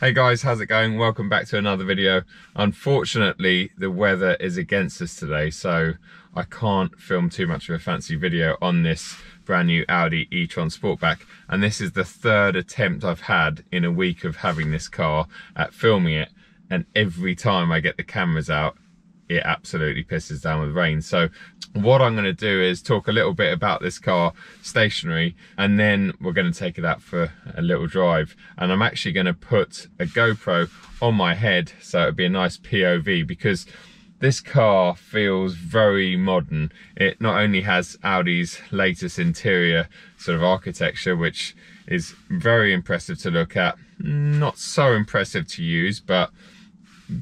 Hey guys, how's it going? Welcome back to another video. Unfortunately, the weather is against us today, so I can't film too much of a fancy video on this brand new Audi e-tron Sportback. And this is the third attempt I've had in a week of having this car at filming it. And every time I get the cameras out, it absolutely pisses down with rain. So what I'm going to do is talk a little bit about this car stationary, and then we're going to take it out for a little drive. And I'm actually going to put a GoPro on my head, so it'll be a nice POV, because this car feels very modern. It not only has Audi's latest interior sort of architecture, which is very impressive to look at, not so impressive to use, but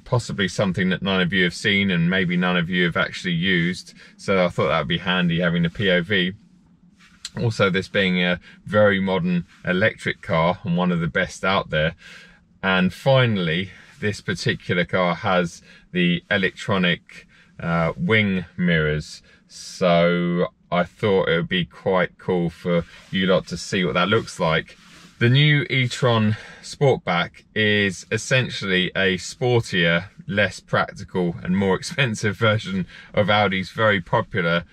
possibly something that none of you have seen and maybe none of you have actually used, so I thought that would be handy having the POV. Also, this being a very modern electric car and one of the best out there. And finally, this particular car has the electronic wing mirrors, so I thought it would be quite cool for you lot to see what that looks like. The new e-tron Sportback is essentially a sportier, less practical and more expensive version of Audi's very popular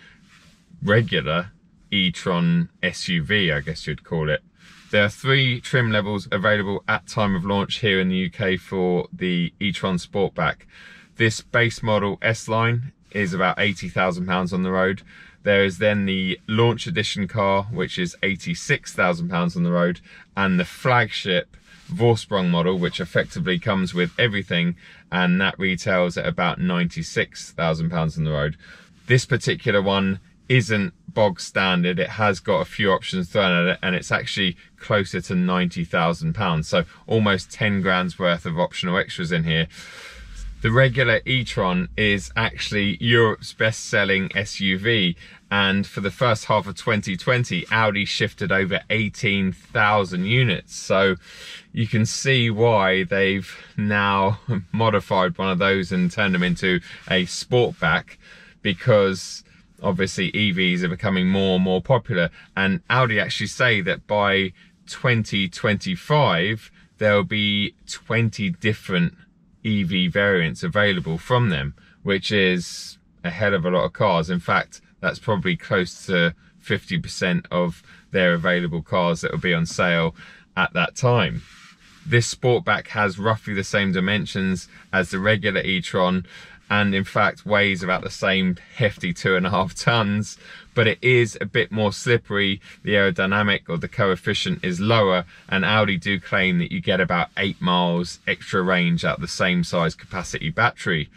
regular e-tron SUV, I guess you'd call it. There are 3 trim levels available at time of launch here in the UK for the e-tron Sportback. This base model S-Line is about £80,000 on the road. There is then the launch edition car, which is £86,000 on the road, and the flagship Vorsprung model, which effectively comes with everything, and that retails at about £96,000 on the road. This particular one isn't bog standard. It has got a few options thrown at it, and it's actually closer to £90,000, so almost 10 grand's worth of optional extras in here. The regular e-tron is actually Europe's best-selling SUV, and for the first half of 2020, Audi shifted over 18,000 units. So you can see why they've now modified one of those and turned them into a Sportback, because obviously EVs are becoming more and more popular. And Audi actually say that by 2025, there'll be 20 different EV variants available from them, which is a hell of a lot of cars. In fact, that's probably close to 50% of their available cars that will be on sale at that time. This Sportback has roughly the same dimensions as the regular e-tron, and in fact weighs about the same hefty 2.5 tons, but it is a bit more slippery. The aerodynamic, or the coefficient, is lower, and Audi do claim that you get about 8 miles extra range out of the same size capacity battery.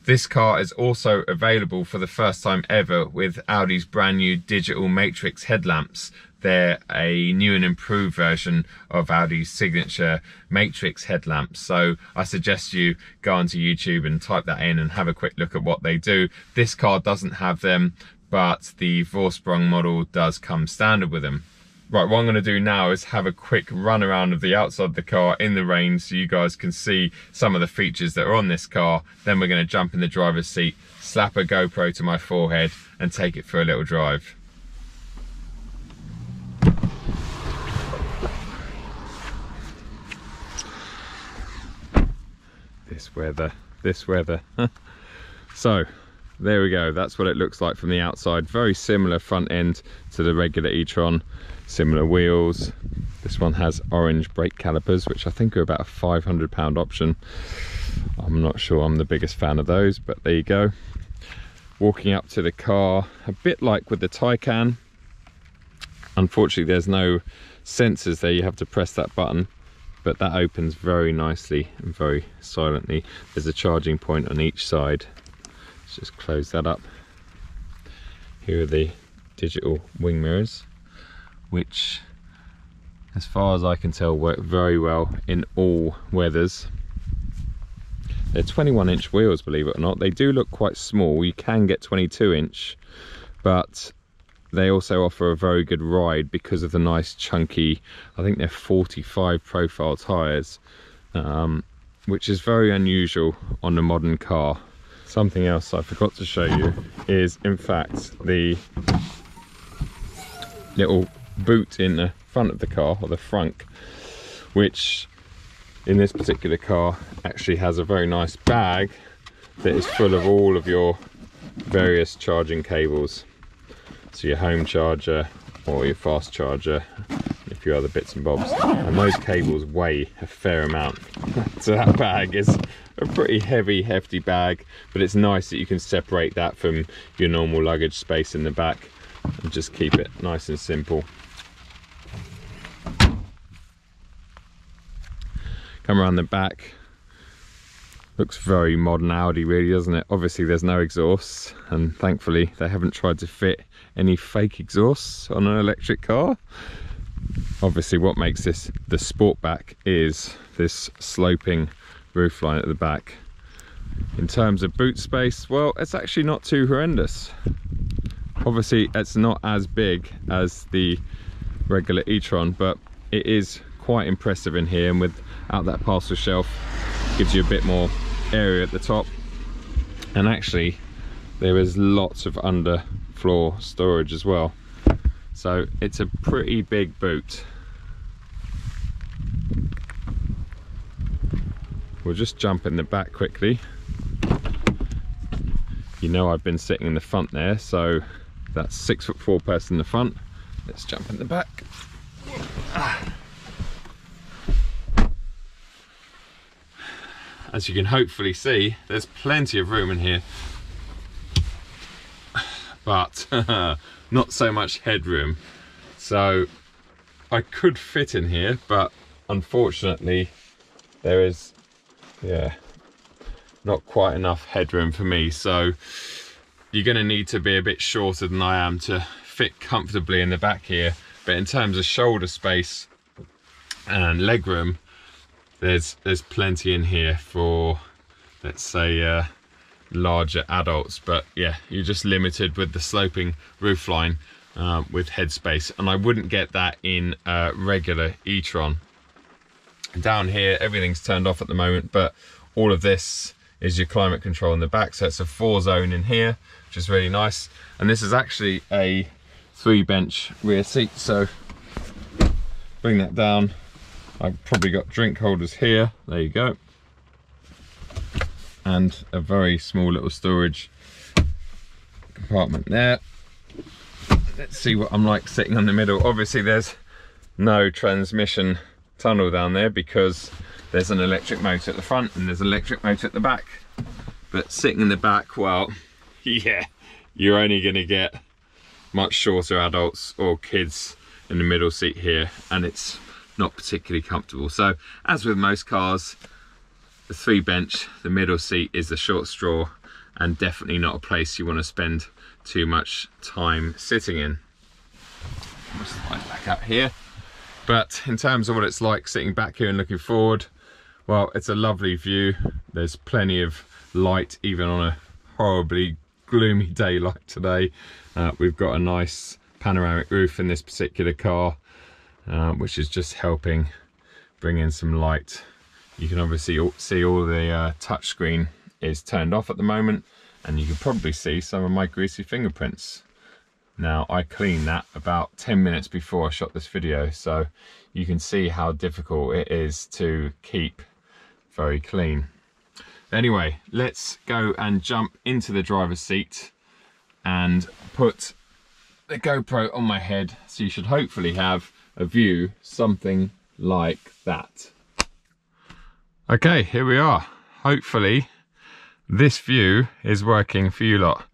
This car is also available for the first time ever with Audi's brand new digital matrix headlamps. They're a new and improved version of Audi's signature matrix headlamps. So I suggest you go onto YouTube and type that in and have a quick look at what they do. This car doesn't have them, but the Vorsprung model does come standard with them. Right, what I'm going to do now is have a quick run around of the outside of the car in the rain so you guys can see some of the features that are on this car. Then we're going to jump in the driver's seat, slap a GoPro to my forehead and take it for a little drive. This weather. So there we go, that's what it looks like from the outside. Very similar front end to the regular e-tron, similar wheels. This one has orange brake calipers, which I think are about a £500 option. I'm not sure I'm the biggest fan of those, but there you go. Walking up to the car, a bit like with the Taycan. Unfortunately, there's no sensors there, you have to press that button, but that opens very nicely and very silently. There's a charging point on each side. Let's just close that up. Here are the digital wing mirrors, which, as far as I can tell, work very well in all weathers. They're 21-inch wheels, believe it or not. They do look quite small. You can get 22-inch, but they also offer a very good ride because of the nice chunky, I think they're 45 profile tyres, which is very unusual on a modern car. Something else I forgot to show you is, in fact, the little boot in the front of the car, or the frunk, which in this particular car actually has a very nice bag that is full of all of your various charging cables. So your home charger or your fast charger, a few other bits and bobs. And those cables weigh a fair amount. So that bag is a pretty heavy, hefty bag, but it's nice that you can separate that from your normal luggage space in the back and just keep it nice and simple. Come around the back. Looks very modern Audi really, doesn't it? Obviously there's no exhausts, and thankfully they haven't tried to fit any fake exhausts on an electric car. Obviously what makes this the Sportback is this sloping roofline at the back. In terms of boot space, well, it's actually not too horrendous. Obviously it's not as big as the regular e-tron, but it is quite impressive in here, and without that parcel shelf gives you a bit more area at the top. And actually there is lots of underfloor storage as well, so it's a pretty big boot. We'll just jump in the back quickly. You know I've been sitting in the front there, so that's 6'4" person in the front. Let's jump in the back. As you can hopefully see, there's plenty of room in here, but not so much headroom. So I could fit in here, but unfortunately there is, not quite enough headroom for me. So you're going to need to be a bit shorter than I am to fit comfortably in the back here. But in terms of shoulder space and legroom, there's plenty in here for, let's say, larger adults. But yeah, you're just limited with the sloping roofline with headspace, and I wouldn't get that in a regular e-tron. Down here everything's turned off at the moment, but all of this is your climate control in the back, so it's a 4-zone in here, which is really nice. And this is actually a 3-bench rear seat, so bring that down. I've probably got drink holders here, there you go, and a very small little storage compartment there. Let's see what I'm like sitting on the middle. Obviously there's no transmission tunnel down there because there's an electric motor at the front and there's an electric motor at the back. But sitting in the back, well, yeah, you're only going to get much shorter adults or kids in the middle seat here, and it's not particularly comfortable. So as with most cars, the 3-bench, the middle seat is the short straw, and definitely not a place you want to spend too much time sitting in. Just slide back out here. But in terms of what it's like sitting back here and looking forward, well, it's a lovely view. There's plenty of light even on a horribly gloomy day like today. We've got a nice panoramic roof in this particular car, which is just helping bring in some light. You can obviously see all the touchscreen is turned off at the moment, and you can probably see some of my greasy fingerprints. Now, I cleaned that about 10 minutes before I shot this video, so you can see how difficult it is to keep very clean. Anyway, let's go and jump into the driver's seat and put the GoPro on my head, so you should hopefully have a view something like that. Okay, here we are. Hopefully this view is working for you lot.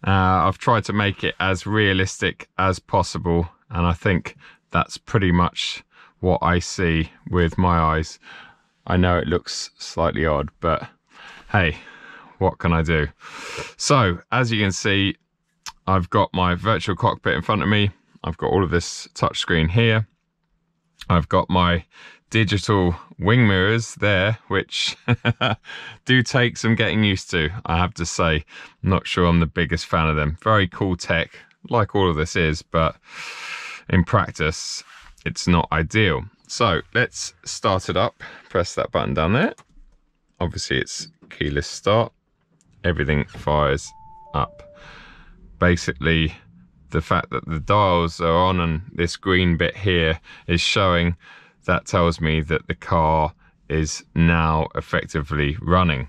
I've tried to make it as realistic as possible, and I think that's pretty much what I see with my eyes. I know it looks slightly odd, but hey, what can I do? So as you can see, I've got my virtual cockpit in front of me. I've got all of this touchscreen here. I've got my digital wing mirrors there, which do take some getting used to, I have to say. I'm not sure I'm the biggest fan of them. Very cool tech, like all of this is, but in practice, it's not ideal. So let's start it up. Press that button down there. Obviously it's keyless start. Everything fires up. Basically, the fact that the dials are on and this green bit here is showing, that tells me that the car is now effectively running,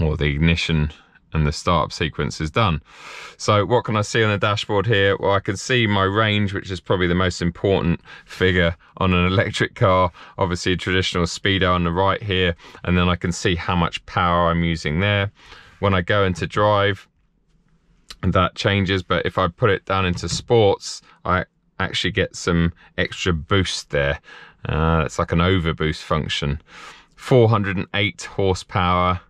or the ignition and the startup sequence is done. So what can I see on the dashboard here? Well, I can see my range, which is probably the most important figure on an electric car. Obviously a traditional speedo on the right here, and then I can see how much power I'm using there. When I go into drive, that changes, but if I put it down into sports, I actually get some extra boost there. It's like an overboost function. 408 horsepower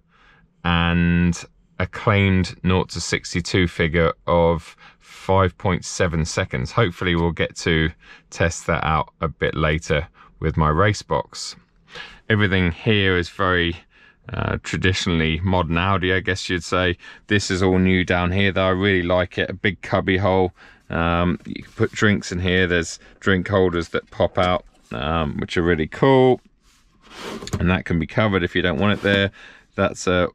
and a claimed 0 to 62 figure of 5.7 seconds. Hopefully we'll get to test that out a bit later with my race box. Everything here is very traditionally modern Audi, I guess you'd say. This is all new down here though. I really like it. A big cubby hole. You can put drinks in here. There's drink holders that pop out, which are really cool, and that can be covered if you don't want it there. That's a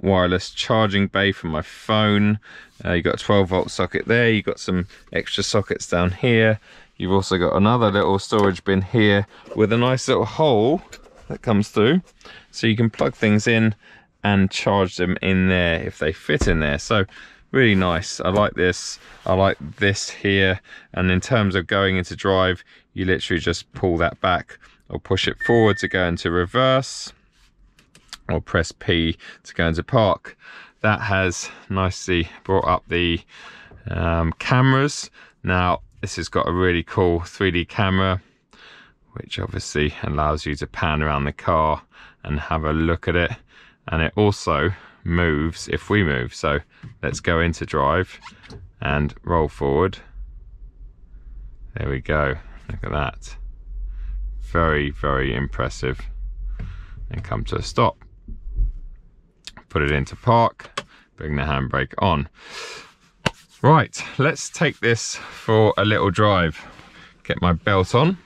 wireless charging bay for my phone. You've got a 12-volt socket there. You've got some extra sockets down here. You've also got another little storage bin here with a nice little hole that comes through, so you can plug things in and charge them in there if they fit in there. So really nice. I like this. I like this here. And in terms of going into drive, you literally just pull that back or push it forward to go into reverse, or press P to go into park. That has nicely brought up the cameras. Now this has got a really cool 3D camera, which obviously allows you to pan around the car and have a look at it. And it also moves if we move. So let's go into drive and roll forward. There we go. Look at that. Very, very impressive. And come to a stop. Put it into park, bring the handbrake on. Right, let's take this for a little drive. Get my belt on.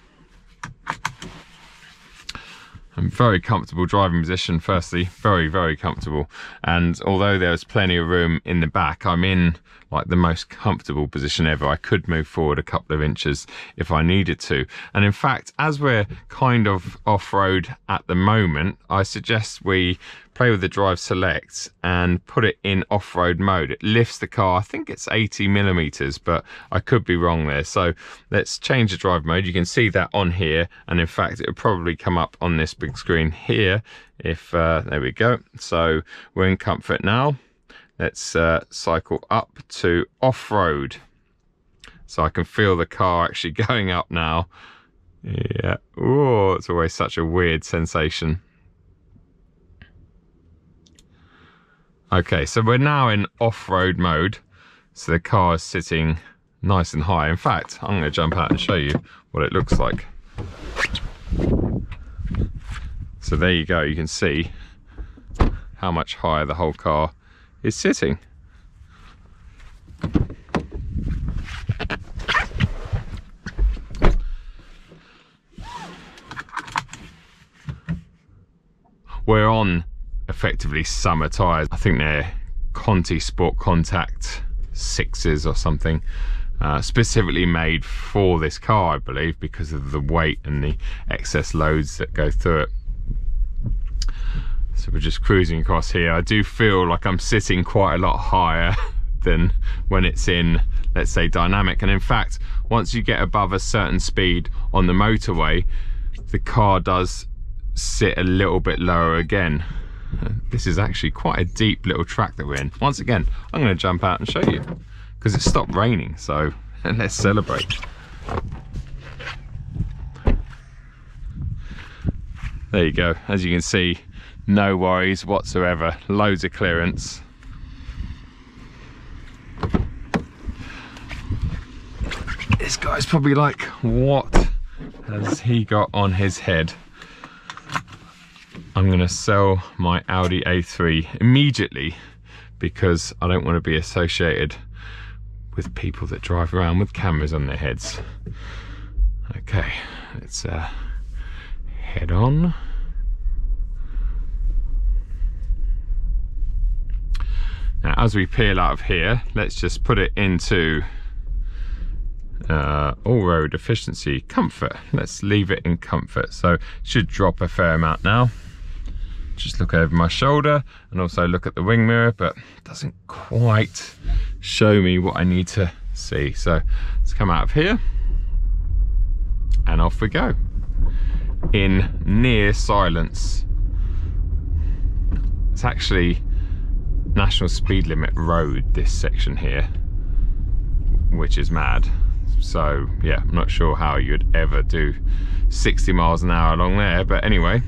I'm very comfortable driving position. Firstly, very, very comfortable. And although there's plenty of room in the back, I'm in like the most comfortable position ever. I could move forward a couple of inches if I needed to. And in fact, as we're kind of off-road at the moment, I suggest we play with the drive select and put it in off-road mode. It lifts the car. I think it's 80 millimeters, but I could be wrong there. So let's change the drive mode. You can see that on here. And in fact, it would probably come up on this big screen here if, there we go. So we're in comfort now. Let's cycle up to off-road. So I can feel the car actually going up now. Yeah, oh, it's always such a weird sensation. Okay, so we're now in off-road mode. So the car is sitting nice and high. In fact, I'm going to jump out and show you what it looks like. So there you go, you can see how much higher the whole car is sitting. We're on effectively summer tyres. I think they're Conti Sport Contact 6s or something, specifically made for this car, I believe, because of the weight and the excess loads that go through it. So we're just cruising across here. I do feel like I'm sitting quite a lot higher than when it's in, let's say, dynamic. And in fact, once you get above a certain speed on the motorway, the car does sit a little bit lower again. This is actually quite a deep little track that we're in. Once again, I'm going to jump out and show you because it stopped raining, so let's celebrate. There you go. As you can see, no worries whatsoever, loads of clearance. This guy's probably like, what has he got on his head? I'm going to sell my Audi A3 immediately because I don't want to be associated with people that drive around with cameras on their heads. Okay, let's head on. Now, as we peel out of here, let's just put it into all road efficiency, comfort. Let's leave it in comfort. So it should drop a fair amount now. Just look over my shoulder and also look at the wing mirror, but it doesn't quite show me what I need to see. So let's come out of here and off we go in near silence. It's actually national speed limit road, this section here, which is mad. So yeah, I'm not sure how you'd ever do 60 miles an hour along there, but anyway.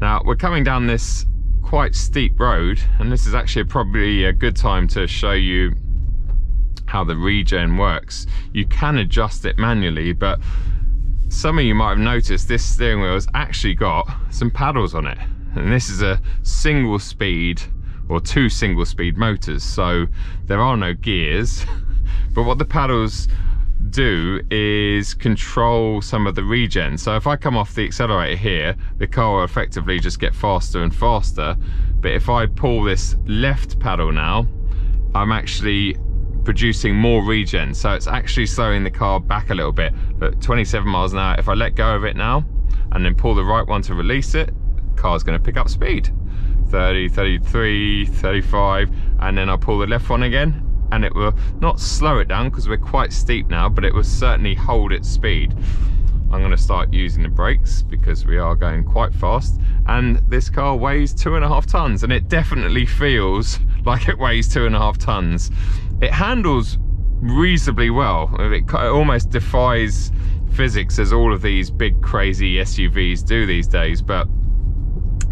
Now we're coming down this quite steep road, and this is actually probably a good time to show you how the regen works. You can adjust it manually, but some of you might have noticed this steering wheel has actually got some paddles on it, and this is a single speed or 2 single speed motors, so there are no gears. But what the paddles do is control some of the regen. So if I come off the accelerator here, the car will effectively just get faster and faster. But if I pull this left paddle now, I'm actually producing more regen. So it's actually slowing the car back a little bit. Look, 27 miles an hour. If I let go of it now and then pull the right one to release it, the car's going to pick up speed. 30, 33, 35, and then I'll pull the left one again, and it will not slow it down because we're quite steep now, but it will certainly hold its speed. I'm going to start using the brakes because we are going quite fast, and this car weighs 2.5 tons, and it definitely feels like it weighs 2.5 tons. It handles reasonably well. It almost defies physics, as all of these big crazy SUVs do these days, but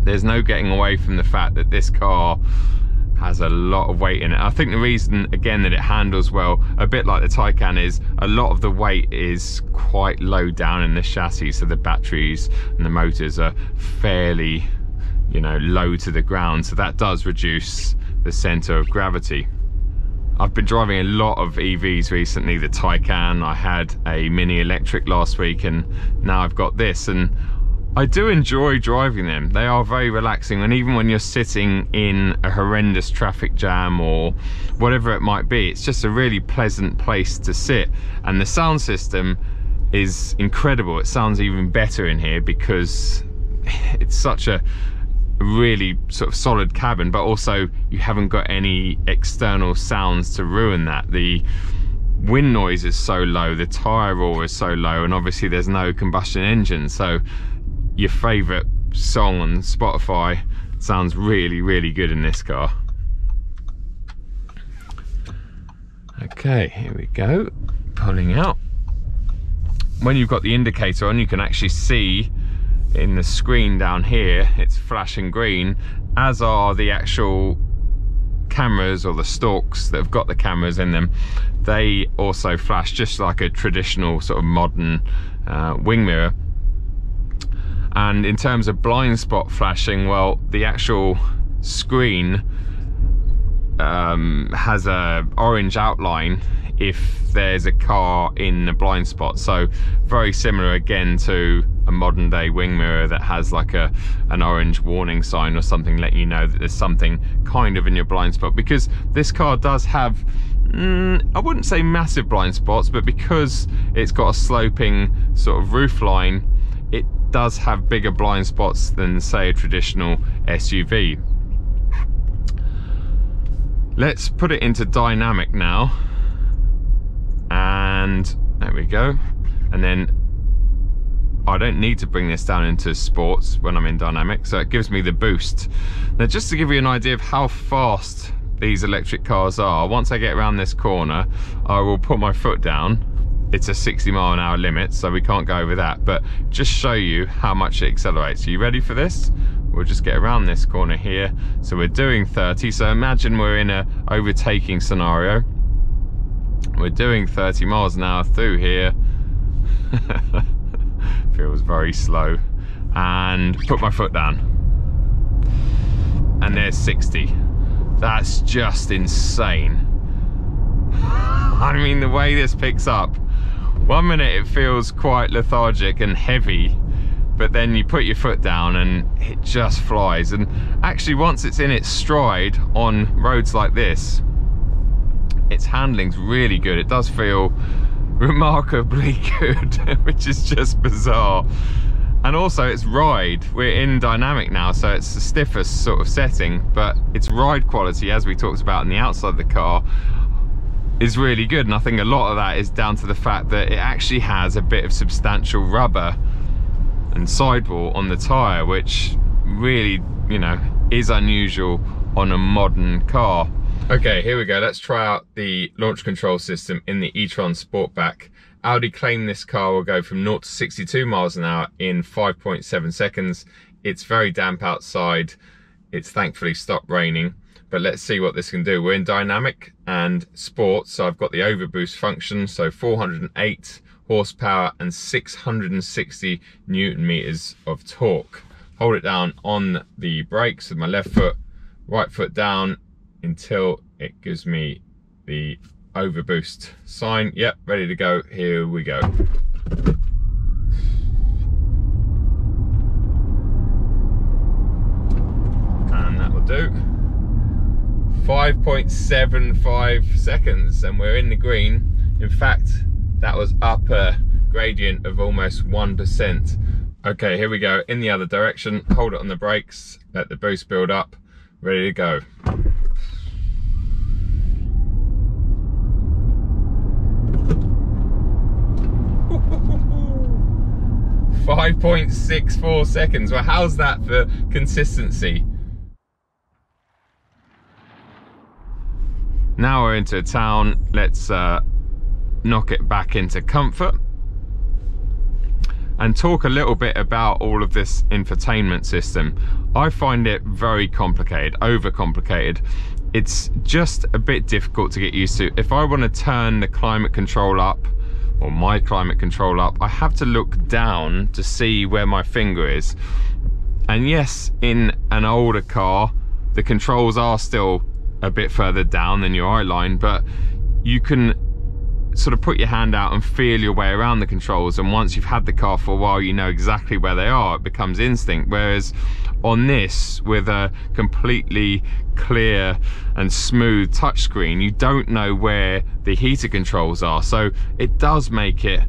there's no getting away from the fact that this car has a lot of weight in it. I think the reason, again, that it handles well, a bit like the Taycan, is a lot of the weight is quite low down in the chassis, so the batteries and the motors are fairly, you know, low to the ground, so that does reduce the center of gravity. I've been driving a lot of EVs recently, the Taycan, I had a Mini electric last week, and now I've got this, and I do enjoy driving them. They are very relaxing, and even when you're sitting in a horrendous traffic jam or whatever it might be, it's just a really pleasant place to sit. And the sound system is incredible. It sounds even better in here because it's such a really sort of solid cabin, but also you haven't got any external sounds to ruin that. The wind noise is so low, the tire roar is so low, and obviously there's no combustion engine, so your favorite song on Spotify sounds really, really good in this car. Okay, here we go, pulling out. When you've got the indicator on, you can actually see in the screen down here, it's flashing green, as are the actual cameras, or the stalks that have got the cameras in them. They also flash just like a traditional sort of modern wing mirror. And in terms of blind spot flashing, well, the actual screen has a orange outline if there's a car in the blind spot. So very similar again to a modern day wing mirror that has like an orange warning sign or something letting you know that there's something kind of in your blind spot. Because this car does have, I wouldn't say massive blind spots, but because it's got a sloping sort of roof line, it does have bigger blind spots than, say, a traditional SUV. Let's put it into dynamic now, and there we go. And then I don't need to bring this down into sports when I'm in dynamic, so it gives me the boost. Now, just to give you an idea of how fast these electric cars are, once I get around this corner, I will put my foot down. It's a 60 mile an hour limit, so we can't go over that, but just show you how much it accelerates. Are you ready for this? We'll just get around this corner here. So we're doing 30, so imagine we're in a overtaking scenario. We're doing 30 miles an hour through here. Feels very slow. And put my foot down. And there's 60. That's just insane. I mean, the way this picks up, 1 minute it feels quite lethargic and heavy, but then you put your foot down and it just flies. And actually, once it's in its stride on roads like this, its handling's really good. It does feel remarkably good, which is just bizarre. And also it's ride. We're in dynamic now, so it's the stiffest sort of setting, but its ride quality, as we talked about on the outside of the car, is really good. And I think a lot of that is down to the fact that it actually has a bit of substantial rubber and sidewall on the tyre, which really, you know, is unusual on a modern car. Okay, here we go. Let's try out the launch control system in the e-tron Sportback. Audi claim this car will go from 0 to 62 miles an hour in 5.7 seconds. It's very damp outside. It's thankfully stopped raining, but let's see what this can do. We're in dynamic and sport, so I've got the overboost function, so 408 horsepower and 660 Newton meters of torque. Hold it down on the brakes with my left foot, right foot down until it gives me the overboost sign. Yep, ready to go. Here we go. And that will do. 5.75 seconds and we're in the green. In fact, that was up a gradient of almost 1%. Okay, here we go in the other direction. Hold it on the brakes, let the boost build up, ready to go. 5.64 seconds. Well, how's that for consistency? Now we're into a town. Let's knock it back into comfort and talk a little bit about all of this infotainment system. I find it very complicated, overcomplicated. It's just a bit difficult to get used to. If I want to turn the climate control up, or my climate control up, I have to look down to see where my finger is. And yes, in an older car, the controls are still a bit further down than your eye line, but you can sort of put your hand out and feel your way around the controls, and once you've had the car for a while, you know exactly where they are. It becomes instinct. Whereas on this, with a completely clear and smooth touchscreen, you don't know where the heater controls are, so it does make it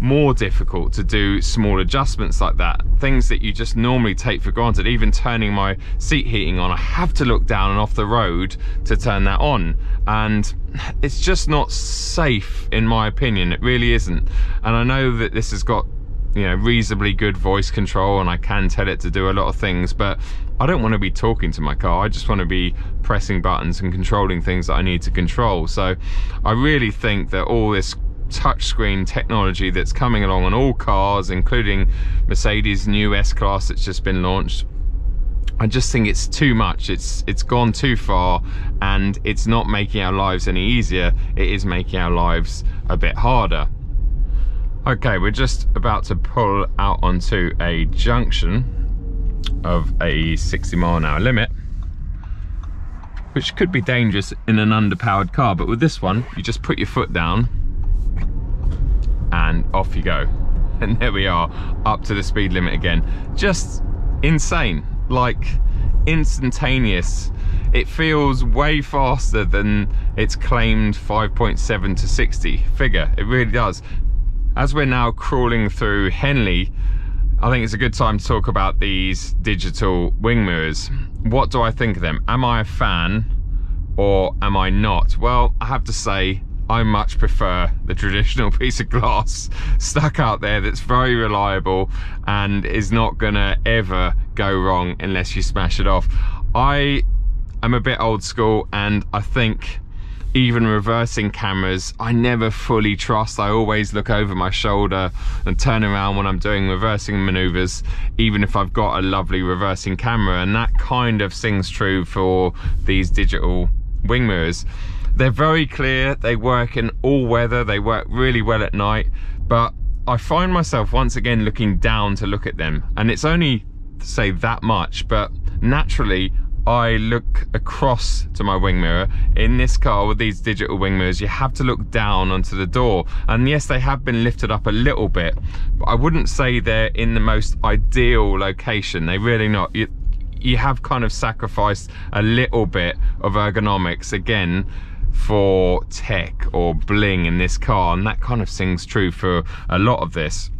more difficult to do small adjustments like that, things that you just normally take for granted. Even turning my seat heating on, I have to look down and off the road to turn that on, and it's just not safe in my opinion. It really isn't. And I know that this has got, you know, reasonably good voice control and I can tell it to do a lot of things, but I don't want to be talking to my car. I just want to be pressing buttons and controlling things that I need to control. So I really think that all this touchscreen technology that's coming along on all cars, including Mercedes' new S-Class that's just been launched, I just think it's too much. It's gone too far, and it's not making our lives any easier. It is making our lives a bit harder. Okay, we're just about to pull out onto a junction of a 60-mile-an-hour limit, which could be dangerous in an underpowered car, but with this one, you just put your foot down and off you go. And there we are, up to the speed limit again. Just insane, like instantaneous. It feels way faster than its claimed 5.7 to 60 figure. It really does. As we're now crawling through Henley, I think it's a good time to talk about these digital wing mirrors. What do I think of them? Am I a fan or am I not? Well, I have to say, I much prefer the traditional piece of glass stuck out there that's very reliable and is not gonna ever go wrong unless you smash it off. I am a bit old school, and I think even reversing cameras, I never fully trust. I always look over my shoulder and turn around when I'm doing reversing maneuvers, even if I've got a lovely reversing camera, and that kind of sings true for these digital wing mirrors. They're very clear, they work in all weather, they work really well at night, but I find myself once again looking down to look at them, and it's only to say that much, but naturally I look across to my wing mirror. In this car with these digital wing mirrors, you have to look down onto the door, and yes, they have been lifted up a little bit, but I wouldn't say they're in the most ideal location. They're really not. You have kind of sacrificed a little bit of ergonomics again for tech or bling in this car, and that kind of sings true for a lot of this.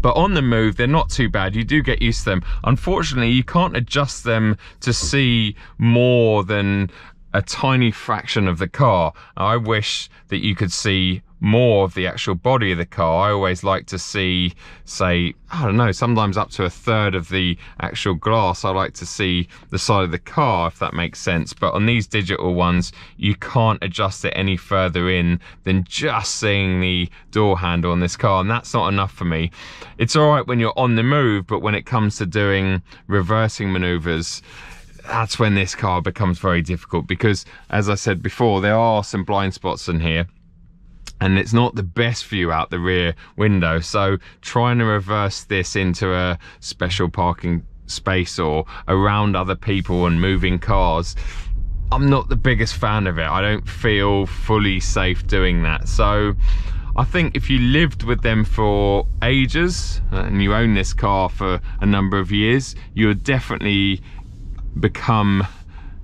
But on the move, they're not too bad. You do get used to them. Unfortunately, you can't adjust them to see more than a tiny fraction of the car. I wish that you could see more of the actual body of the car. I always like to see, say, I don't know, sometimes up to a third of the actual glass. I like to see the side of the car, if that makes sense. But on these digital ones, you can't adjust it any further in than just seeing the door handle on this car, and that's not enough for me. It's all right when you're on the move, but when it comes to doing reversing maneuvers, that's when this car becomes very difficult, because as I said before, there are some blind spots in here and it's not the best view out the rear window. So trying to reverse this into a special parking space or around other people and moving cars, I'm not the biggest fan of it. I don't feel fully safe doing that. So I think if you lived with them for ages and you own this car for a number of years, you would definitely become,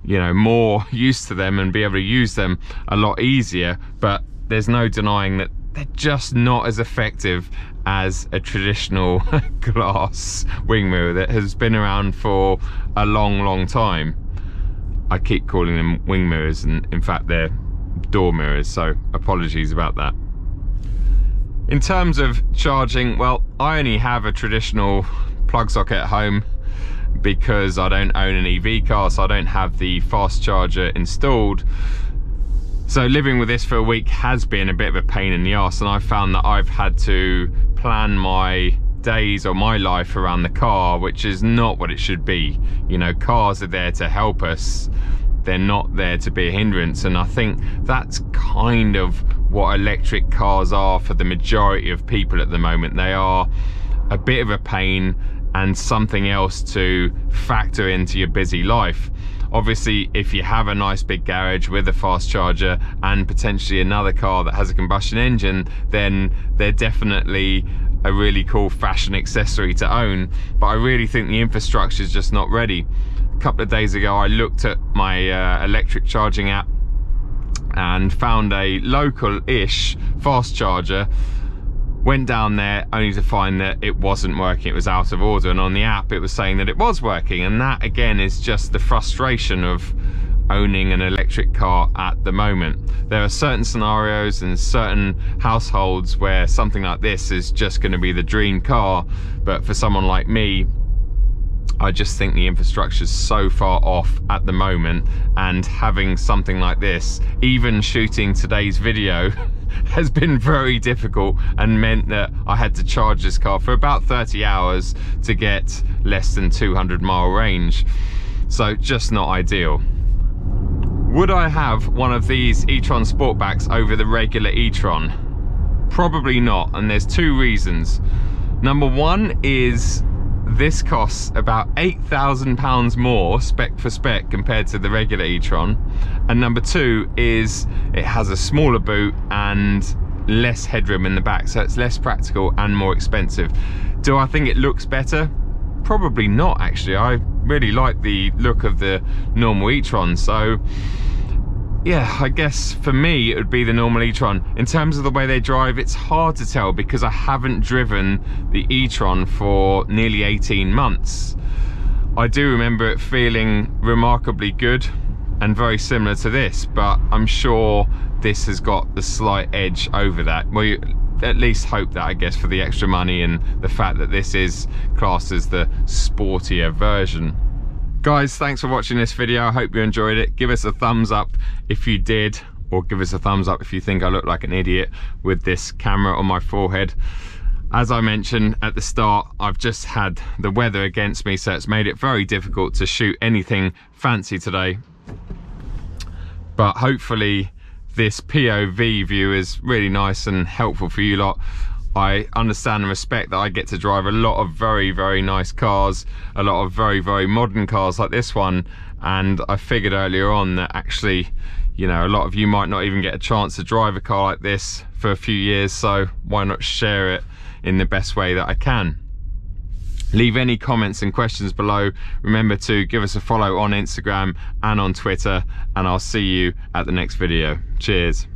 you know, more used to them and be able to use them a lot easier. But there's no denying that they're just not as effective as a traditional glass wing mirror that has been around for a long time. I keep calling them wing mirrors, and in fact they're door mirrors, so apologies about that. In terms of charging, well, I only have a traditional plug socket at home because I don't own an EV car, so I don't have the fast charger installed. So living with this for a week has been a bit of a pain in the arse, and I've found that I've had to plan my days or my life around the car, which is not what it should be. You know, cars are there to help us, they're not there to be a hindrance, and I think that's kind of what electric cars are for the majority of people at the moment. They are a bit of a pain and something else to factor into your busy life. Obviously, if you have a nice big garage with a fast charger and potentially another car that has a combustion engine, then they're definitely a really cool fashion accessory to own. But I really think the infrastructure is just not ready. A couple of days ago, I looked at my electric charging app and found a local-ish fast charger. Went down there only to find that it wasn't working, it was out of order, and on the app it was saying that it was working. And that again is just the frustration of owning an electric car at the moment. There are certain scenarios and certain households where something like this is just going to be the dream car, but for someone like me, I just think the infrastructure is so far off at the moment, and having something like this, even shooting today's video, has been very difficult and meant that I had to charge this car for about 30 hours to get less than 200-mile range. So just not ideal. Would I have one of these e-tron Sportbacks over the regular e-tron? Probably not, and there's two reasons. Number one is this costs about £8,000 more spec for spec compared to the regular e-tron, and number two is it has a smaller boot and less headroom in the back, so it's less practical and more expensive. Do I think it looks better? Probably not, actually. I really like the look of the normal e-tron, so yeah, I guess for me it would be the normal e-tron. In terms of the way they drive, it's hard to tell because I haven't driven the e-tron for nearly 18 months. I do remember it feeling remarkably good and very similar to this, but I'm sure this has got the slight edge over that. Well, you at least hope that, I guess, for the extra money and the fact that this is classed as the sportier version. Guys, thanks for watching this video. I hope you enjoyed it. Give us a thumbs up if you did, or give us a thumbs up if you think I look like an idiot with this camera on my forehead. As I mentioned at the start, I've just had the weather against me, so it's made it very difficult to shoot anything fancy today. But hopefully this POV view is really nice and helpful for you lot. I understand and respect that I get to drive a lot of very nice cars, a lot of very modern cars like this one, and I figured earlier on that actually, you know, a lot of you might not even get a chance to drive a car like this for a few years, so why not share it in the best way that I can. Leave any comments and questions below. Remember to give us a follow on Instagram and on Twitter, and I'll see you at the next video. Cheers.